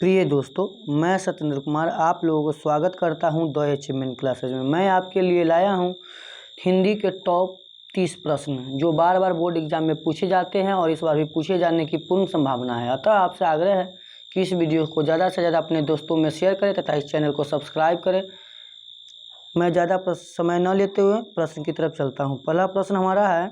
प्रिय दोस्तों, मैं सत्येंद्र कुमार आप लोगों को स्वागत करता हूं द अचीवमेंट क्लासेज में। मैं आपके लिए लाया हूं हिंदी के टॉप 30 प्रश्न जो बार बार बोर्ड एग्जाम में पूछे जाते हैं और इस बार भी पूछे जाने की पूर्ण संभावना है। अतः आपसे आग्रह है कि इस वीडियो को ज़्यादा से ज़्यादा अपने दोस्तों में शेयर करें तथा इस चैनल को सब्सक्राइब करें। मैं ज़्यादा समय न लेते हुए प्रश्न की तरफ चलता हूँ। पहला प्रश्न हमारा है,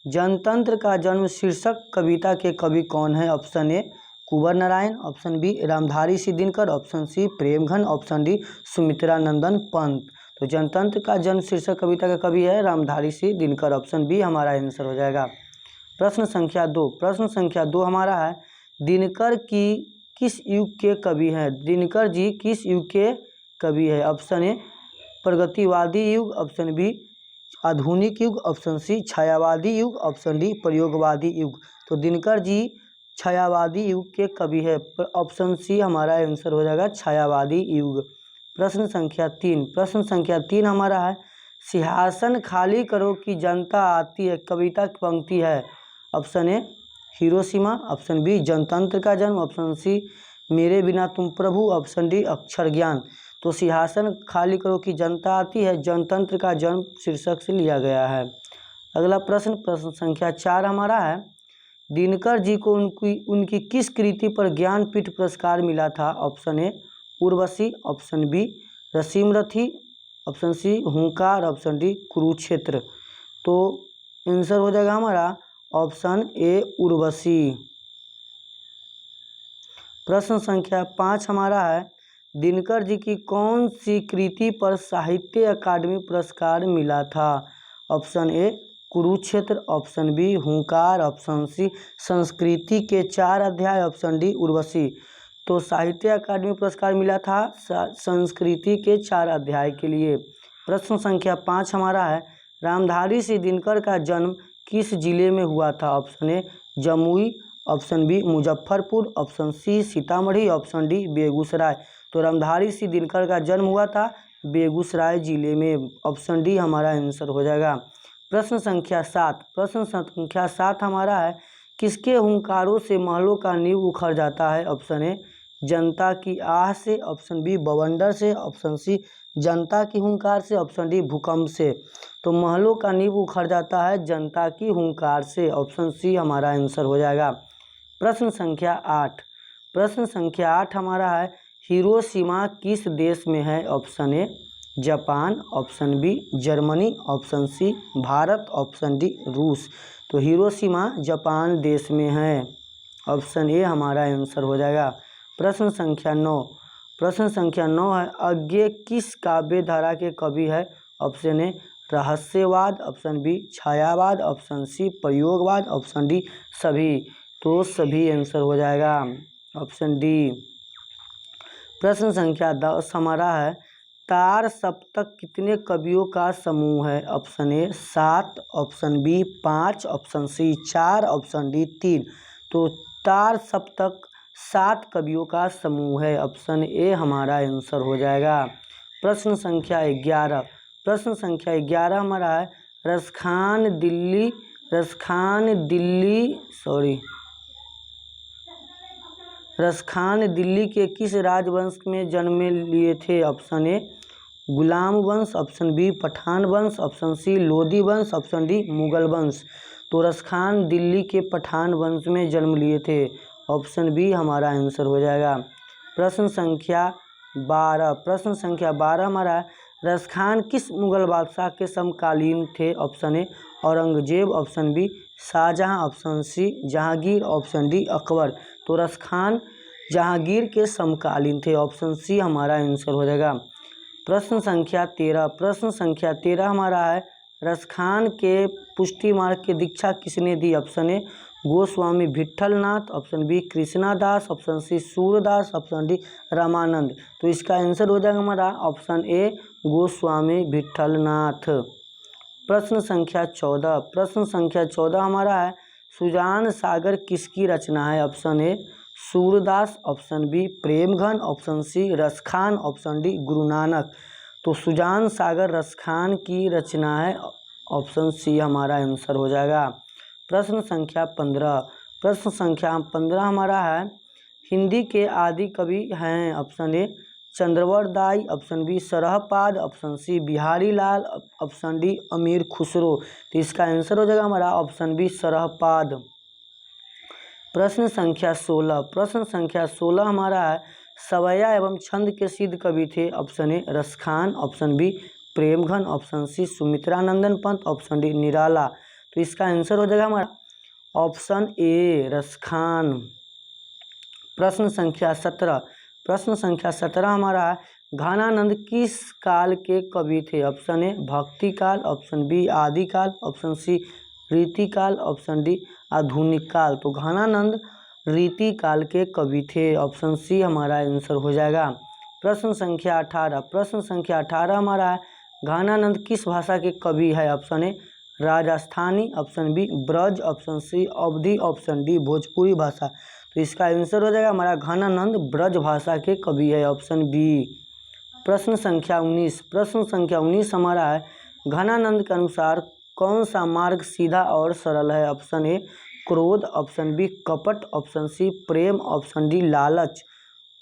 जनतंत्र का जन्म शीर्षक कविता के कवि कौन है? Option A Kunwar Narayan, option B Ramdhari Singh Dinkar, option C Premghan, option D Sumitra Nandan Pant. तो जनतंत्र का जन्म शीर्षक कविता का कवि है रामधारी सिंह दिनकर। ऑप्शन बी हमारा आंसर हो जाएगा। प्रश्न संख्या 2 हमारा है, दिनकर की किस युग के कवि हैं? दिनकर जी किस युग के कवि है? ऑप्शन ए प्रगतिवादी युग, ऑप्शन बी आधुनिक युग, ऑप्शन सी छायावादी युग, ऑप्शन डी प्रयोगवादी युग। तो दिनकर जी छायावादी युग के कवि है। ऑप्शन सी हमारा आंसर हो जाएगा छायावादी युग। प्रश्न संख्या 3 हमारा है, सिंहासन खाली करो कि जनता आती है कविता की पंक्ति है? Option A Hiroshima, option B जनतंत्र का जन्म, ऑप्शन सी मेरे बिना तुम प्रभु, ऑप्शन डी अक्षर ज्ञान। तो सिंहासन खाली करो कि जनता आती है जनतंत्र का जन्म शीर्षक से लिया गया है। अगला प्रश्न संख्या 4 हमारा है, दिनकर जी को उनकी किस कृति पर ज्ञानपीठ पुरस्कार मिला था? Option A Urvashi, option B Rashmirathi, option C Hunkar, option D Kurukshetra. तो आंसर हो जाएगा हमारा ऑप्शन ए उर्वशी। प्रश्न संख्या 5 हमारा है, दिनकर जी की कौन सी कृति पर साहित्य अकादमी पुरस्कार मिला था? Option A Kurukshetra, option B Hunkar, option C Sanskriti ke 4 अध्याय, ऑप्शन डी उर्वशी। तो साहित्य अकादमी पुरस्कार मिला था संस्कृति के 4 अध्याय के लिए। प्रश्न संख्या 5 हमारा है, रामधारी सिंह दिनकर का जन्म किस जिले में हुआ था? Option A Jamui, option B Muzaffarpur, option C Sitamarhi, option D Begusarai. तो रामधारी सिंह दिनकर का जन्म हुआ था बेगूसराय जिले में। ऑप्शन डी हमारा आंसर हो जाएगा। प्रश्न संख्या 7 हमारा है, किसके हुंकारों से महलों का नींव उखड़ जाता है? ऑप्शन ए जनता की आह से, ऑप्शन बी बवंडर से, ऑप्शन सी जनता की हुंकार से, ऑप्शन डी भूकंप से। तो महलों का नींव उखड़ जाता है जनता की हुंकार से। ऑप्शन सी हमारा आंसर हो जाएगा। प्रश्न संख्या 8 हमारा है, हिरोशिमा किस देश में है? Option A Japan, option B Germany, option C Bharat, option D रूस। तो हिरोशिमा जापान देश में है। ऑप्शन ए हमारा आंसर हो जाएगा। प्रश्न संख्या 9 है, अज्ञेय किस काव्य धारा के कवि है? ऑप्शन ए रहस्यवाद, ऑप्शन बी छायावाद, ऑप्शन सी प्रयोगवाद, ऑप्शन डी सभी। तो सभी आंसर हो जाएगा ऑप्शन डी। प्रश्न संख्या 10 हमारा है, तार सप्तक कितने कवियों का समूह है? Option A 7, option B 5, option C 4, option D 3। तो तार सप्तक 7 कवियों का समूह है। ऑप्शन ए हमारा आंसर हो जाएगा। प्रश्न संख्या 11 हमारा है, रसखान दिल्ली के किस राजवंश में जन्म लिए थे? ऑप्शन ए गुलाम वंश, ऑप्शन बी पठान वंश, ऑप्शन सी लोधी वंश, ऑप्शन डी मुगल वंश। तो रसखान दिल्ली के पठान वंश में जन्म लिए थे। ऑप्शन बी हमारा आंसर हो जाएगा। प्रश्न संख्या 12 हमारा, रसखान किस मुगल बादशाह के समकालीन थे? Option A Aurangzeb, option B Shahjahan, option C Jahangir, option D Akbar. तो रसखान जहांगीर के समकालीन थे। ऑप्शन सी हमारा आंसर हो जाएगा। प्रश्न संख्या 13 हमारा है, रसखान के पुष्टि मार्ग की दीक्षा किसने दी? Option A Goswami Vitthalnath, option B Krishnadas, option C Surdas, option D Ramanand. तो इसका आंसर हो जाएगा हमारा ऑप्शन ए गोस्वामी विट्ठलनाथ। प्रश्न संख्या 14 हमारा है, सुजान सागर किसकी रचना है? Option A Surdas, option B Premghan, option C Raskhan, option D Guru Nanak. तो सुजान सागर रसखान की रचना है। ऑप्शन सी हमारा आंसर हो जाएगा। प्रश्न संख्या 15 हमारा है, हिंदी के आदि कवि हैं? ऑप्शन ए चंद्रवरदाई दाई, option B Sarahpad, option C Bihari Lal, option D Amir Khusro. तो इसका आंसर हो जाएगा हमारा ऑप्शन बी सरहपाद। प्रश्न संख्या 16, प्रश्न संख्या 16 हमारा है सवैया एवं छंद के सिद्ध कवि थे? Option A Raskhan, option B Premghan, option C Sumitranandan Pant, option D Nirala. तो इसका आंसर हो जाएगा हमारा ऑप्शन ए रसखान। प्रश्न संख्या 17, प्रश्न संख्या 17 हमारा है घानानंद किस काल के कवि थे? ऑप्शन ए भक्ति काल, ऑप्शन बी आदि काल, ऑप्शन सी रीति काल, ऑप्शन डी आधुनिक काल। तो घानानंद रीति काल के कवि थे, ऑप्शन सी हमारा आंसर हो जाएगा। प्रश्न संख्या 18, प्रश्न संख्या 18 हमारा है घानानंद किस भाषा के कवि है? Option A Rajasthani, option B Braj, option C Awadhi, option D Bhojpuri भाषा। तो इसका आंसर हो जाएगा हमारा घानानंद ब्रज भाषा के कवि है, ऑप्शन बी। प्रश्न संख्या 19, प्रश्न संख्या 19 हमारा है घानानंद के अनुसार कौन सा मार्ग सीधा और सरल है? ऑप्शन ए क्रोध, ऑप्शन बी कपट, ऑप्शन सी प्रेम, ऑप्शन डी लालच।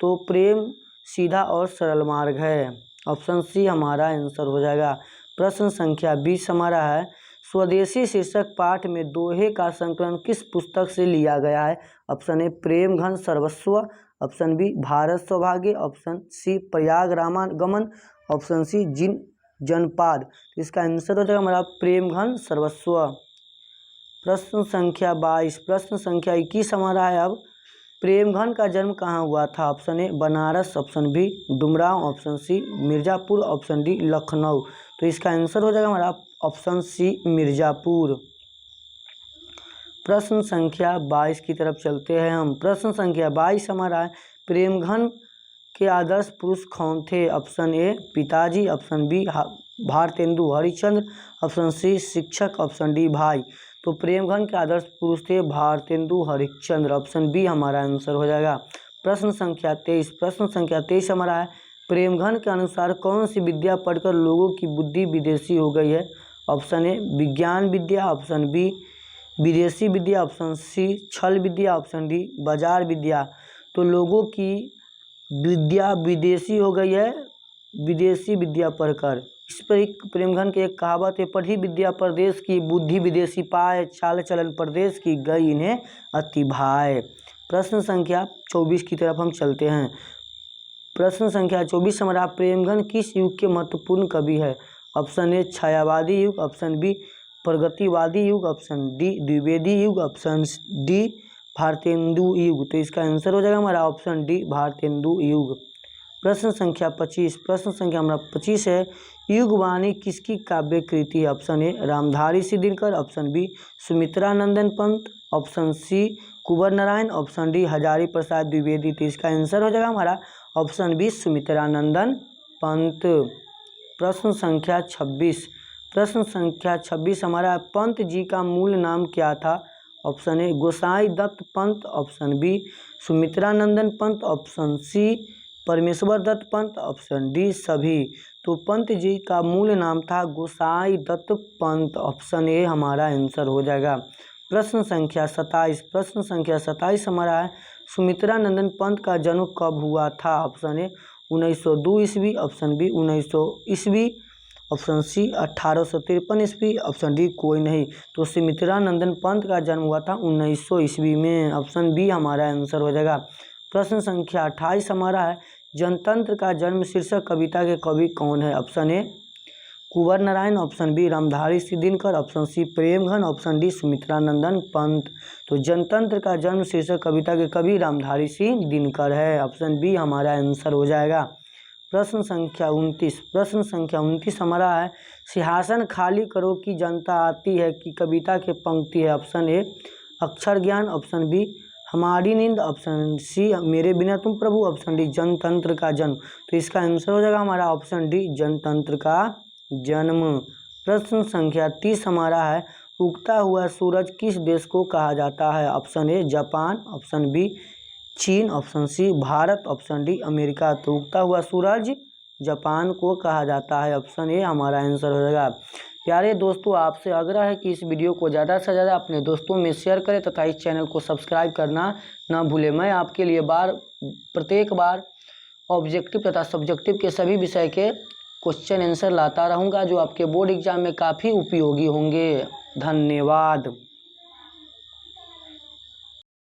तो प्रेम सीधा और सरल मार्ग है, ऑप्शन सी हमारा आंसर हो जाएगा। प्रश्न संख्या 20 हमारा है स्वदेशी शीर्षक पाठ में दोहे का संकलन किस पुस्तक से लिया गया है? ऑप्शन ए प्रेम घन सर्वस्व, option B Bharat Saubhagya, option C Prayag Ramagaman, option C जिन जनपाद। तो इसका आंसर हो जाएगा हमारा प्रेम घन सर्वस्व। प्रश्न संख्या 22, प्रश्न संख्या 21 हमारा है अब प्रेमघन का जन्म कहाँ हुआ था? Option A Banaras, option B Dumraon, option C Mirzapur, option D Lucknow. तो इसका आंसर हो जाएगा हमारा ऑप्शन सी मिर्ज़ापुर। प्रश्न संख्या 22 की तरफ चलते हैं हम। प्रश्न संख्या 22 हमारा है प्रेमघन के आदर्श पुरुष कौन थे? ऑप्शन ए पिताजी, option B Bharatendu Harishchandra, option C शिक्षक, ऑप्शन डी भाई। तो प्रेमघन के आदर्श पुरुष थे भारतेंदु हरिश्चंद्र, ऑप्शन बी हमारा आंसर हो जाएगा। प्रश्न संख्या 23, प्रश्न संख्या 23 हमारा है प्रेमघन के अनुसार कौन सी विद्या पढ़कर लोगों की बुद्धि विदेशी हो गई है? ऑप्शन ए विज्ञान विद्या, ऑप्शन बी विदेशी विद्या, ऑप्शन सी छल विद्या, ऑप्शन डी बाजार विद्या। तो लोगों की विद्या विदेशी हो गई है विदेशी विद्या पढ़कर। इस पर एक प्रेमघन की एक कहावत है पढ़ी विद्या परदेश की बुद्धि विदेशी पाए, चाल चलन परदेश की गई इन्हें अति भाए। प्रश्न संख्या 24 की तरफ हम चलते हैं। प्रश्न संख्या 24 हमारा प्रेमघन किस युग के महत्वपूर्ण कवि है? ऑप्शन ए छायावादी युग, ऑप्शन बी प्रगतिवादी युग, ऑप्शन डी द्विवेदी युग, ऑप्शन डी भारतेंदु युग। तो इसका आंसर हो जाएगा हमारा ऑप्शन डी भारतेंदु युग। प्रश्न संख्या 25, प्रश्न संख्या हमारा 25 है युगवाणी किसकी काव्य कृति है? Option A Ramdhari Singh Dinkar, option B Sumitranandan Pant, option C Kunwar Narayan, option D Hazari Prasad Dwivedi. तो इसका आंसर हो जाएगा हमारा ऑप्शन बी सुमित्रानंदन पंत। प्रश्न संख्या 26, प्रश्न संख्या 26 हमारा पंत जी का मूल नाम क्या था? Option A Gosain Dutt Pant, option B Sumitranandan Pant, option C Parmeshwar Dutt Pant, option D सभी। तो पंत जी का मूल नाम था गोसाई दत्त पंत, ऑप्शन ए हमारा आंसर हो जाएगा। प्रश्न संख्या 27, प्रश्न संख्या 27 हमारा है सुमित्रानंदन पंत का जन्म कब हुआ था? ऑप्शन ए 1902 ईस्वी, ऑप्शन बी 1900 ईस्वी, ऑप्शन सी 1853 ईस्वी, ऑप्शन डी कोई नहीं। तो सुमित्रानंदन पंत का जन्म हुआ था 1900 ईस्वी में, ऑप्शन बी हमारा आंसर हो जाएगा। प्रश्न संख्या 28 हमारा है जनतंत्र का जन्म शीर्षक कविता के कवि कौन है? Option A Kunwar Narayan, option B Ramdhari Singh Dinkar, option C Premghan, option D Sumitranandan Pant. तो जनतंत्र का जन्म शीर्षक कविता के कवि रामधारी सिंह दिनकर है, ऑप्शन बी हमारा आंसर हो जाएगा। प्रश्न संख्या 29, प्रश्न संख्या 29 हमारा है सिंहासन खाली करो की जनता आती है कि कविता के पंक्ति है? ऑप्शन ए अक्षर ज्ञान, ऑप्शन बी हमारी नींद, ऑप्शन सी मेरे बिना तुम प्रभु, ऑप्शन डी जनतंत्र का जन्म। तो इसका आंसर हो जाएगा हमारा ऑप्शन डी जनतंत्र का जन्म। प्रश्न संख्या 30 हमारा है उगता हुआ सूरज किस देश को कहा जाता है? Option A Japan, option B चीन, option C Bharat, option D America. तो उगता हुआ सूरज जापान को कहा जाता है, ऑप्शन ए हमारा आंसर हो जाएगा। प्यारे दोस्तों, आपसे आग्रह है कि इस वीडियो को ज़्यादा से ज़्यादा अपने दोस्तों में शेयर करें तथा इस चैनल को सब्सक्राइब करना ना भूलें। मैं आपके लिए प्रत्येक बार ऑब्जेक्टिव तथा सब्जेक्टिव के सभी विषय के क्वेश्चन आंसर लाता रहूँगा, जो आपके बोर्ड एग्जाम में काफ़ी उपयोगी होंगे। धन्यवाद।